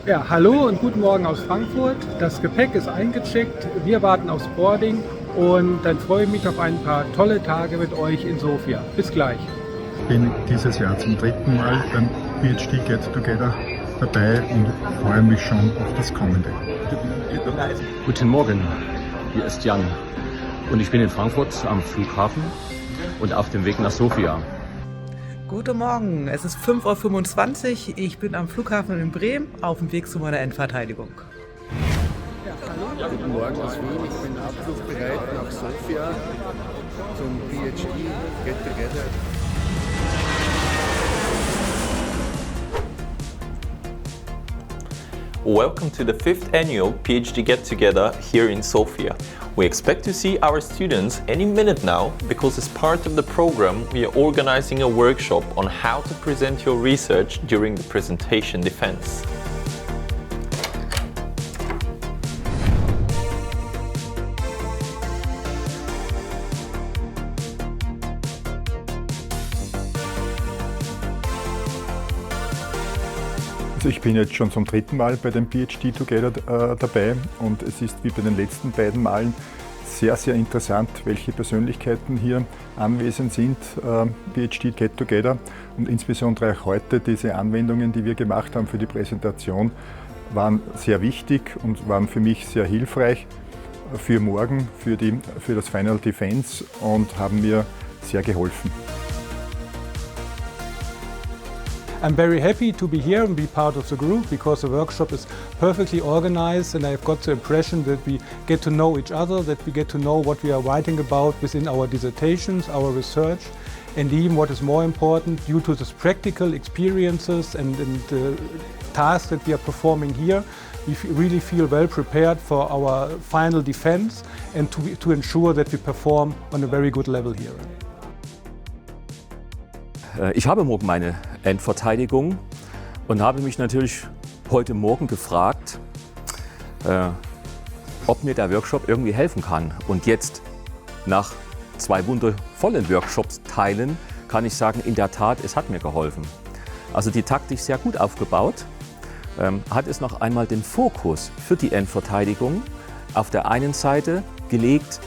Ja, hallo und guten Morgen aus Frankfurt. Das Gepäck ist eingecheckt, wir warten aufs Boarding und dann freue ich mich auf ein paar tolle Tage mit euch in Sofia. Bis gleich. Ich bin dieses Jahr zum dritten Mal beim PhD Get Together dabei und freue mich schon auf das Kommende. Guten Morgen, hier ist Jan und ich bin in Frankfurt am Flughafen und auf dem Weg nach Sofia. Guten Morgen, es ist 5:25 Uhr, ich bin am Flughafen in Bremen auf dem Weg zu meiner Endverteidigung. Guten Morgen aus Wien, ich bin abflugbereit nach Sofia zum PhD Get Together. Welcome to the 5th annual PhD Get Together here in Sofia. We expect to see our students any minute now because as part of the program we are organizing a workshop on how to present your research during the presentation defense. Also ich bin jetzt schon zum dritten Mal bei dem PhD Together dabei und es ist wie bei den letzten beiden Malen sehr, sehr interessant, welche Persönlichkeiten hier anwesend sind, PhD Get Together, und insbesondere auch heute diese Anwendungen, die wir gemacht haben für die Präsentation, waren sehr wichtig und waren für mich sehr hilfreich für morgen, für das Final Defense und haben mir sehr geholfen. I'm very happy to be here and be part of the group because the workshop is perfectly organized and I've got the impression that we get to know each other, that we get to know what we are writing about within our dissertations, our research, and even what is more important, due to these practical experiences and the tasks that we are performing here, we really feel well prepared for our final defense and to ensure that we perform on a very good level here. Ich habe morgen meine Endverteidigung und habe mich natürlich heute Morgen gefragt, ob mir der Workshop irgendwie helfen kann. Und jetzt, nach 2 wundervollen Workshops-Teilen, kann ich sagen, in der Tat, es hat mir geholfen. Also die Taktik sehr gut aufgebaut, hat es noch einmal den Fokus für die Endverteidigung auf der einen Seite gelegt,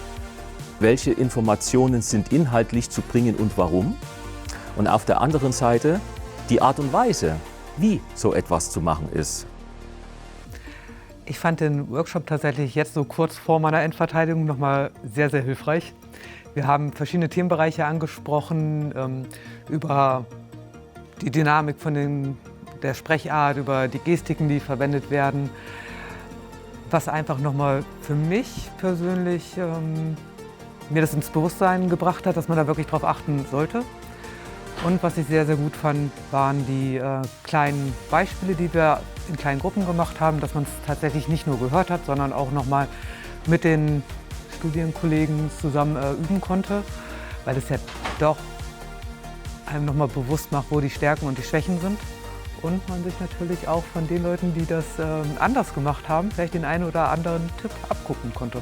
welche Informationen sind inhaltlich zu bringen und warum. Und auf der anderen Seite die Art und Weise, wie so etwas zu machen ist. Ich fand den Workshop tatsächlich jetzt so kurz vor meiner Endverteidigung nochmal sehr, sehr hilfreich. Wir haben verschiedene Themenbereiche angesprochen, über die Dynamik von der Sprechart, über die Gestiken, die verwendet werden, was einfach nochmal für mich persönlich mir das ins Bewusstsein gebracht hat, dass man da wirklich drauf achten sollte. Und was ich sehr, sehr gut fand, waren die kleinen Beispiele, die wir in kleinen Gruppen gemacht haben, dass man es tatsächlich nicht nur gehört hat, sondern auch nochmal mit den Studienkollegen zusammen üben konnte, weil es ja doch einem nochmal bewusst macht, wo die Stärken und die Schwächen sind. Und man sich natürlich auch von den Leuten, die das anders gemacht haben, vielleicht den einen oder anderen Tipp abgucken konnte.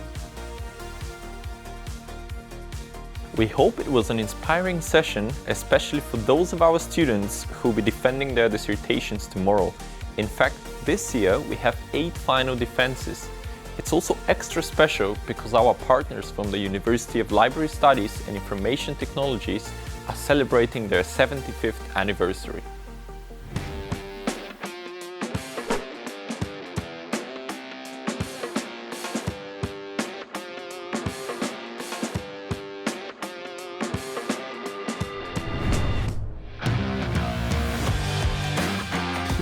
We hope it was an inspiring session, especially for those of our students who will be defending their dissertations tomorrow. In fact, this year we have 8 final defenses. It's also extra special because our partners from the University of Library Studies and Information Technologies are celebrating their 75th anniversary.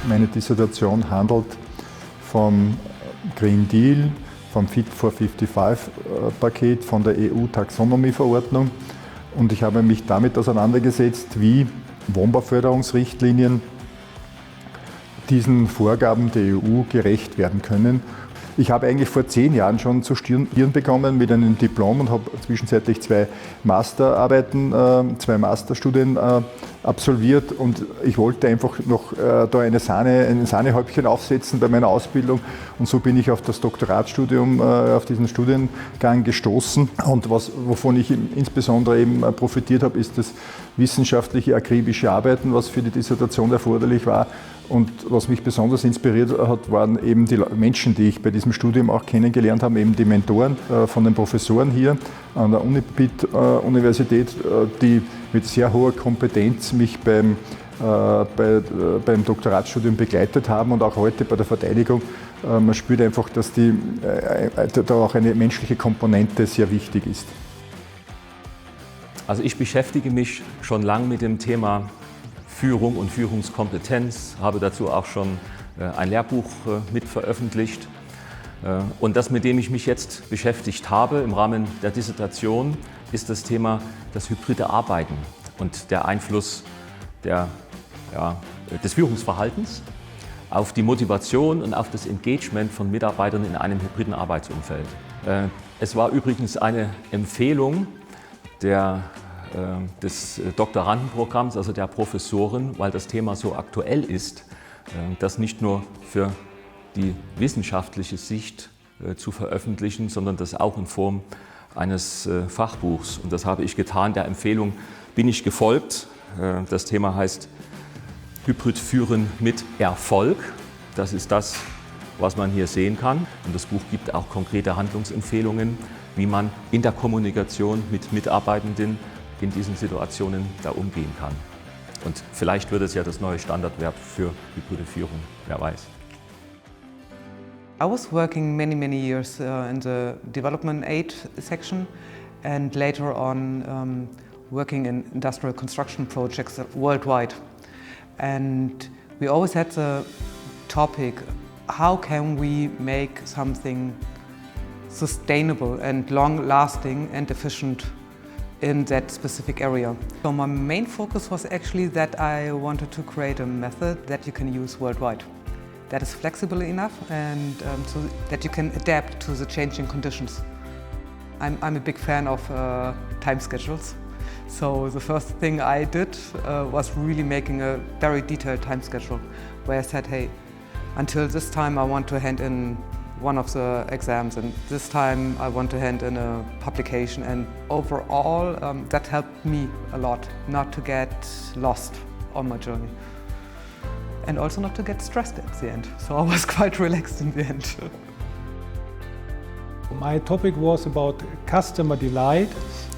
Meine Dissertation handelt vom Green Deal, vom Fit for 55-Paket, von der EU-Taxonomie-Verordnung, und ich habe mich damit auseinandergesetzt, wie Wohnbauförderungsrichtlinien diesen Vorgaben der EU gerecht werden können. Ich habe eigentlich vor 10 Jahren schon zu studieren begonnen mit einem Diplom und habe zwischenzeitlich 2 Masterarbeiten, 2 Masterstudien absolviert, und ich wollte einfach noch da ein Sahnehäubchen aufsetzen bei meiner Ausbildung, und so bin ich auf das Doktoratsstudium, auf diesen Studiengang gestoßen, und wovon ich insbesondere eben profitiert habe, ist das wissenschaftliche akribische Arbeiten, was für die Dissertation erforderlich war, Und was mich besonders inspiriert hat, waren eben die Menschen, die ich bei diesem Studium auch kennengelernt habe, eben die Mentoren von den Professoren hier an der Unibit-Universität, die mit sehr hoher Kompetenz mich beim Doktoratsstudium begleitet haben und auch heute bei der Verteidigung. Man spürt einfach, dass da auch eine menschliche Komponente sehr wichtig ist. Also ich beschäftige mich schon lange mit dem Thema Führung und Führungskompetenz, habe dazu auch schon ein Lehrbuch mit veröffentlicht. Und das, mit dem ich mich jetzt beschäftigt habe im Rahmen der Dissertation, ist das Thema das hybride Arbeiten und der Einfluss des Führungsverhaltens auf die Motivation und auf das Engagement von Mitarbeitern in einem hybriden Arbeitsumfeld. Es war übrigens eine Empfehlung des Doktorandenprogramms, also der Professoren, weil das Thema so aktuell ist, das nicht nur für die wissenschaftliche Sicht zu veröffentlichen, sondern das auch in Form eines Fachbuchs. Und das habe ich getan. Der Empfehlung bin ich gefolgt. Das Thema heißt Hybrid führen mit Erfolg. Das ist das, was man hier sehen kann. Und das Buch gibt auch konkrete Handlungsempfehlungen, wie man in der Kommunikation mit Mitarbeitenden in diesen Situationen da umgehen kann. Und vielleicht wird es ja das neue Standardverb für hybride Führung, wer weiß. I was working many years in the development aid section and later on working in industrial construction projects worldwide. And we always had the topic, how can we make something sustainable and long-lasting and efficient in that specific area. So my main focus was actually that I wanted to create a method that you can use worldwide, that is flexible enough and so that you can adapt to the changing conditions. I'm a big fan of time schedules. So the first thing I did was really making a very detailed time schedule where I said, hey, until this time I want to hand in one of the exams and this time I want to hand in a publication, and overall that helped me a lot not to get lost on my journey and also not to get stressed at the end. So I was quite relaxed in the end. My topic was about customer delight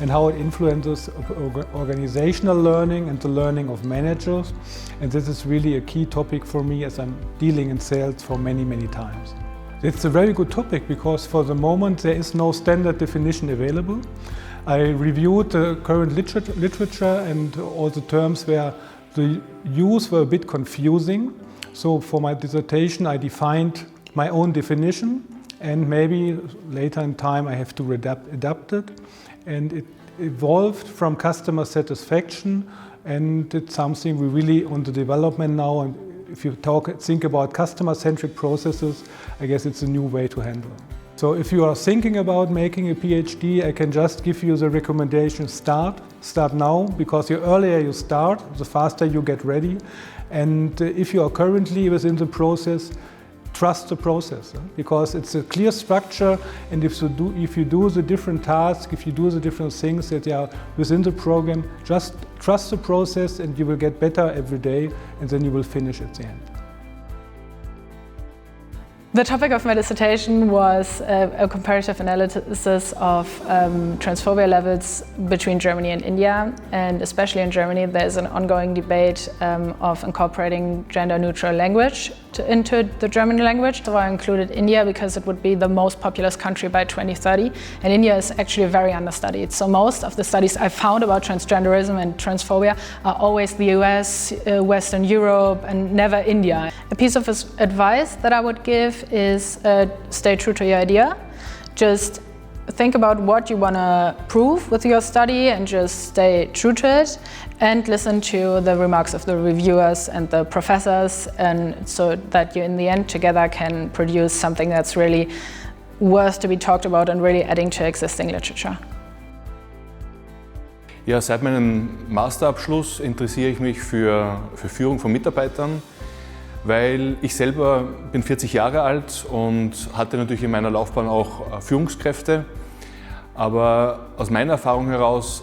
and how it influences organizational learning and the learning of managers. And this is really a key topic for me as I'm dealing in sales for many times. It's a very good topic because for the moment there is no standard definition available. I reviewed the current literature and all the terms where the use were a bit confusing. So for my dissertation I defined my own definition, and maybe later in time I have to adapt it. And it evolved from customer satisfaction, and it's something we really on the development now. And if you think about customer-centric processes, I guess it's a new way to handle it. So if you are thinking about making a PhD, I can just give you the recommendation: start now, because the earlier you start, the faster you get ready. And if you are currently within the process, trust the process, because it's a clear structure, and if you do the different tasks, if you do the different things that are within the program, just trust the process and you will get better every day, and then you will finish at the end. The topic of my dissertation was a comparative analysis of transphobia levels between Germany and India, and especially in Germany there's an ongoing debate of incorporating gender-neutral language into the German language. So I included India because it would be the most populous country by 2030, and India is actually very understudied. So most of the studies I found about transgenderism and transphobia are always the US, Western Europe, and never India. A piece of advice that I would give is stay true to your idea. Just think about what you want to prove with your study and just stay true to it, and listen to the remarks of the reviewers and the professors, and so that you in the end together can produce something that's really worth to be talked about and really adding to existing literature. Ja, seit meinem Masterabschluss interessiere ich mich für Führung von Mitarbeitern, weil ich selber bin 40 Jahre alt und hatte natürlich in meiner Laufbahn auch Führungskräfte. Aber aus meiner Erfahrung heraus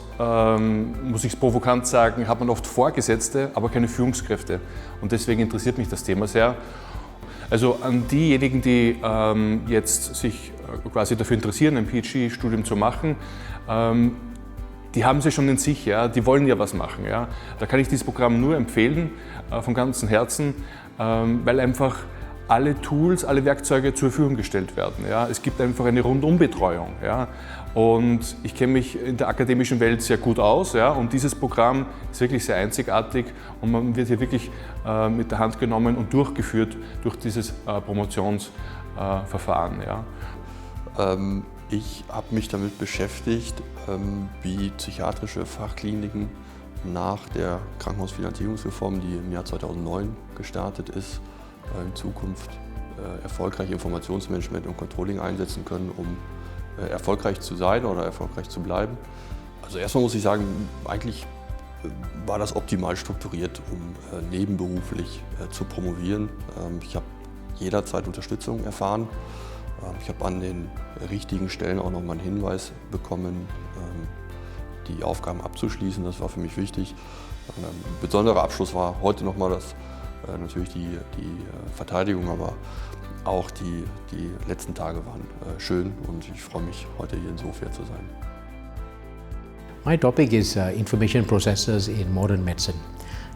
muss ich es provokant sagen, hat man oft Vorgesetzte, aber keine Führungskräfte. Und deswegen interessiert mich das Thema sehr. Also an diejenigen, die jetzt sich quasi dafür interessieren, ein PhD-Studium zu machen, die haben sie schon in sich, ja? Die wollen ja was machen. Ja? Da kann ich dieses Programm nur empfehlen, von ganzem Herzen, weil einfach alle Tools, alle Werkzeuge zur Verfügung gestellt werden. Ja? Es gibt einfach eine Rundumbetreuung. Ja? Und ich kenne mich in der akademischen Welt sehr gut aus, ja? Und dieses Programm ist wirklich sehr einzigartig und man wird hier wirklich mit der Hand genommen und durchgeführt durch dieses Promotionsverfahren. Ja? Ich habe mich damit beschäftigt, wie psychiatrische Fachkliniken nach der Krankenhausfinanzierungsreform, die im Jahr 2009 gestartet ist, in Zukunft erfolgreich Informationsmanagement und Controlling einsetzen können, um erfolgreich zu sein oder erfolgreich zu bleiben. Also erstmal muss ich sagen, eigentlich war das optimal strukturiert, um nebenberuflich zu promovieren. Ich habe jederzeit Unterstützung erfahren. Ich habe an den richtigen Stellen auch noch mal einen Hinweis bekommen, die Aufgaben abzuschließen. Das war für mich wichtig. Ein besonderer Abschluss war heute noch mal natürlich die Verteidigung, aber auch die letzten Tage waren schön und ich freue mich, heute hier in Sofia zu sein. My topic is information processes in modern medicine.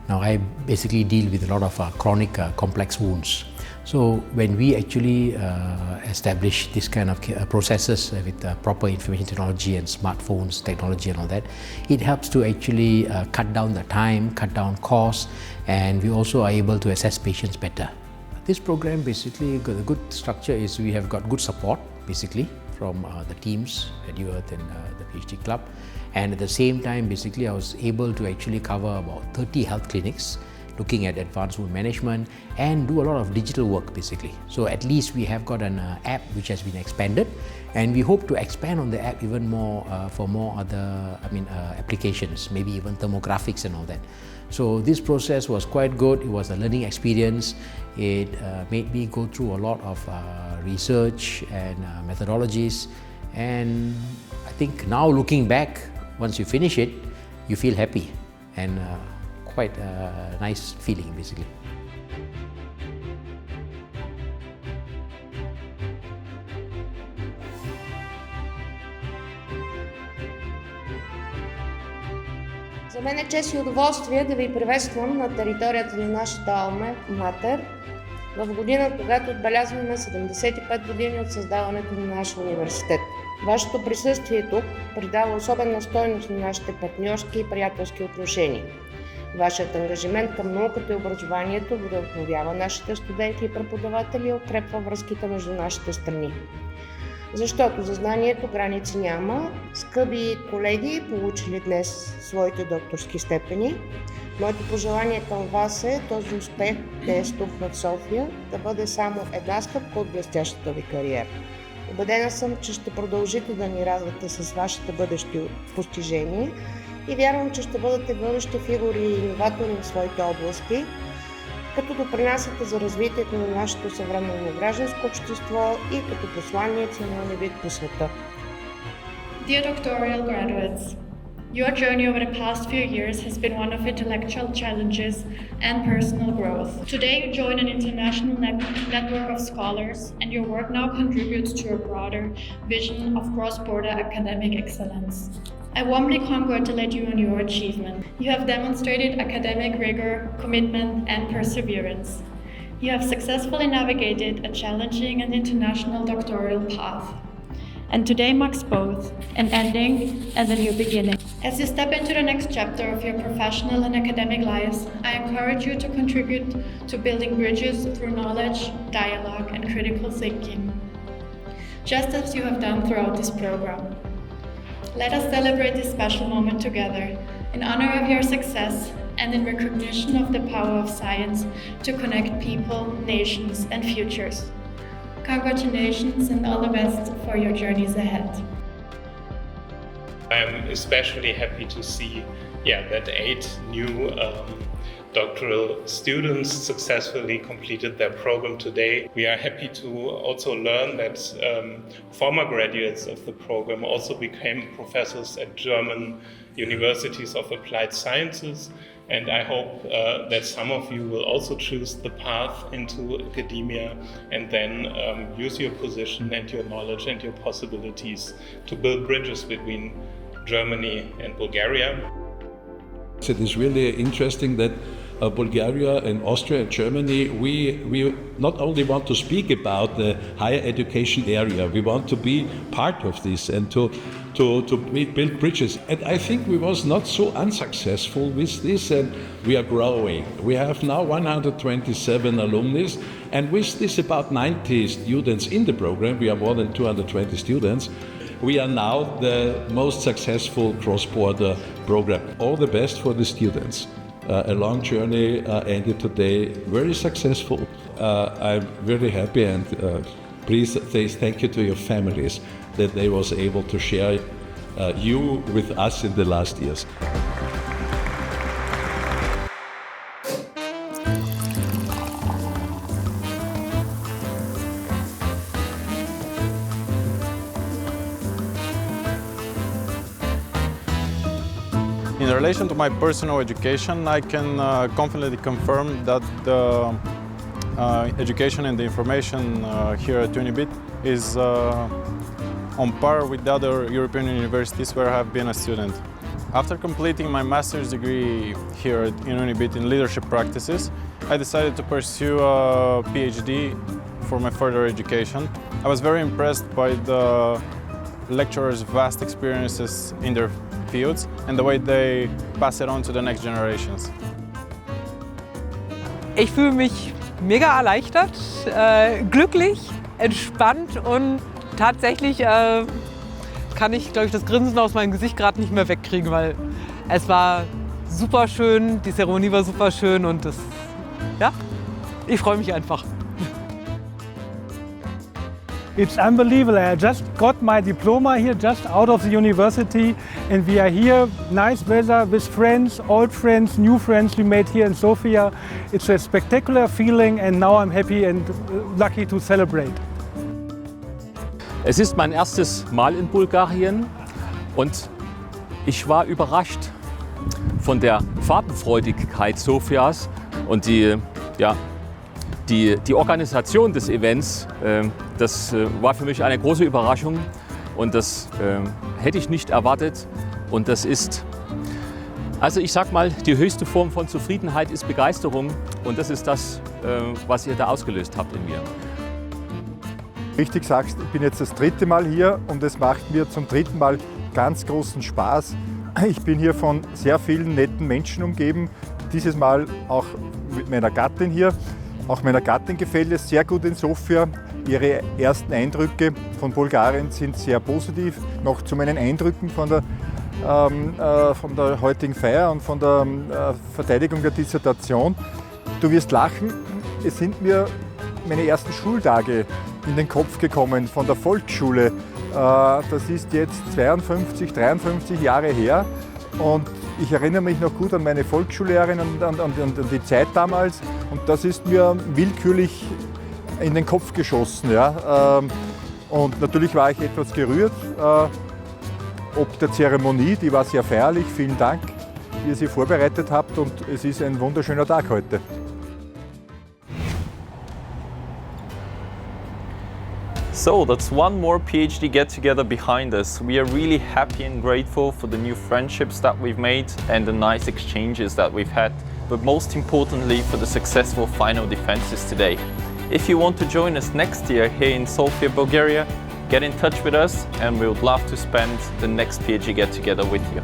Now I basically deal with a lot of chronic complex wounds. So when we actually establish this kind of processes with proper information technology and smartphones technology and all that, it helps to actually cut down the time, cut down costs, and we also are able to assess patients better. This program basically, the good structure is we have got good support basically from the teams at UEarth and the PhD Club, and at the same time basically I was able to actually cover about 30 health clinics looking at advanced wound management and do a lot of digital work basically. So at least we have got an app which has been expanded, and we hope to expand on the app even more for more other applications, maybe even thermographics and all that. So this process was quite good. It was a learning experience. It made me go through a lot of research and methodologies, and I think now looking back, once you finish it, you feel happy and quite a nice feeling basically. За мен е чест и удоволствие да ви приветствам на територията на нашата Алма Матер в година, когато отбелязваме 75 години от създаването на нашия университет. Вашето присъствие тук придава особена стойност на нашите партньорски и приятелски отношения. Вашият ангажимент към науката и образованието вдъхновява нашите студенти и преподаватели и укрепва връзките между нашите страни. Защото за знанието граници няма. Скъпи колеги, получили днес своите докторски степени, моето пожелание към вас е този успех днес тук в София да бъде само една стъпка от блестящата ви кариера. Убедена съм, че ще продължите да ни радвате с вашите бъдещи постижения и вярвам, че ще бъдете водещи фигури и иноватори в своите области, като допринасяте за развитието на нашето съвременно гражданско общество и като посланици на онзи вид по света. Dear doctoral graduates, your journey over the past few years has been one of intellectual challenges and personal growth. Today you join an international network of scholars, and your work now contributes to a broader vision of cross-border academic excellence. I warmly congratulate you on your achievement. You have demonstrated academic rigor, commitment, and perseverance. You have successfully navigated a challenging and international doctoral path. And today marks both an ending and a new beginning. As you step into the next chapter of your professional and academic lives, I encourage you to contribute to building bridges through knowledge, dialogue, and critical thinking, just as you have done throughout this program. Let us celebrate this special moment together in honor of your success and in recognition of the power of science to connect people, nations, and futures. Congratulations and all the best for your journeys ahead. I'm especially happy to see that 8 new doctoral students successfully completed their program today. We are happy to also learn that former graduates of the program also became professors at German universities of applied sciences. And I hope that some of you will also choose the path into academia and then use your position and your knowledge and your possibilities to build bridges between Germany and Bulgaria. It is really interesting that Bulgaria and Austria and Germany, we not only want to speak about the higher education area, we want to be part of this and to build bridges. And I think we was not so unsuccessful with this, and we are growing. We have now 127 alumni, and with this about 90 students in the program, we are more than 220 students. We are now the most successful cross-border program. All the best for the students. A long journey ended today, very successful. I'm really happy, and please say thank you to your families that they was able to share you with us in the last years. In relation to my personal education, I can confidently confirm that the education and the information here at Unibit is on par with the other European universities where I have been a student. After completing my master's degree here at Unibit in leadership practices, I decided to pursue a PhD for my further education. I was very impressed by the lecturers' vast experiences in their fields and the way they pass it on to the next generations. Ich fühle mich mega erleichtert, glücklich, entspannt und tatsächlich kann ich, glaube ich, das Grinsen aus meinem Gesicht gerade nicht mehr wegkriegen, weil es war super schön, die Zeremonie war super schön und das, ja, ich freue mich einfach. It's unbelievable. I just got my diploma here, just out of the university, and we are here, nice weather, with friends, old friends, new friends we made here in Sofia. It's a spectacular feeling, and now I'm happy and lucky to celebrate. Es ist mein erstes Mal in Bulgarien und ich war überrascht von der Farbenfreudigkeit Sofias und die Organisation des Events. Das war für mich eine große Überraschung und das hätte ich nicht erwartet. Und das ist, also ich sag mal, die höchste Form von Zufriedenheit ist Begeisterung und das ist das, was ihr da ausgelöst habt in mir. Richtig sagst, ich bin jetzt das 3. Mal hier und es macht mir zum 3. Mal ganz großen Spaß. Ich bin hier von sehr vielen netten Menschen umgeben, dieses Mal auch mit meiner Gattin hier. Auch meiner Gattin gefällt es sehr gut in Sofia. Ihre ersten Eindrücke von Bulgarien sind sehr positiv. Noch zu meinen Eindrücken von der heutigen Feier und von der Verteidigung der Dissertation. Du wirst lachen, es sind mir meine ersten Schultage in den Kopf gekommen von der Volksschule. Das ist jetzt 52, 53 Jahre her und ich erinnere mich noch gut an meine Volksschullehrerin und an die Zeit damals und das ist mir willkürlich in den Kopf geschossen. Ja. Und natürlich war ich etwas gerührt, ob der Zeremonie, die war sehr feierlich, vielen Dank, wie ihr sie vorbereitet habt und es ist ein wunderschöner Tag heute. So that's one more PhD get-together behind us. We are really happy and grateful for the new friendships that we've made and the nice exchanges that we've had, but most importantly for the successful final defenses today. If you want to join us next year here in Sofia, Bulgaria, get in touch with us and we would love to spend the next PhD get-together with you.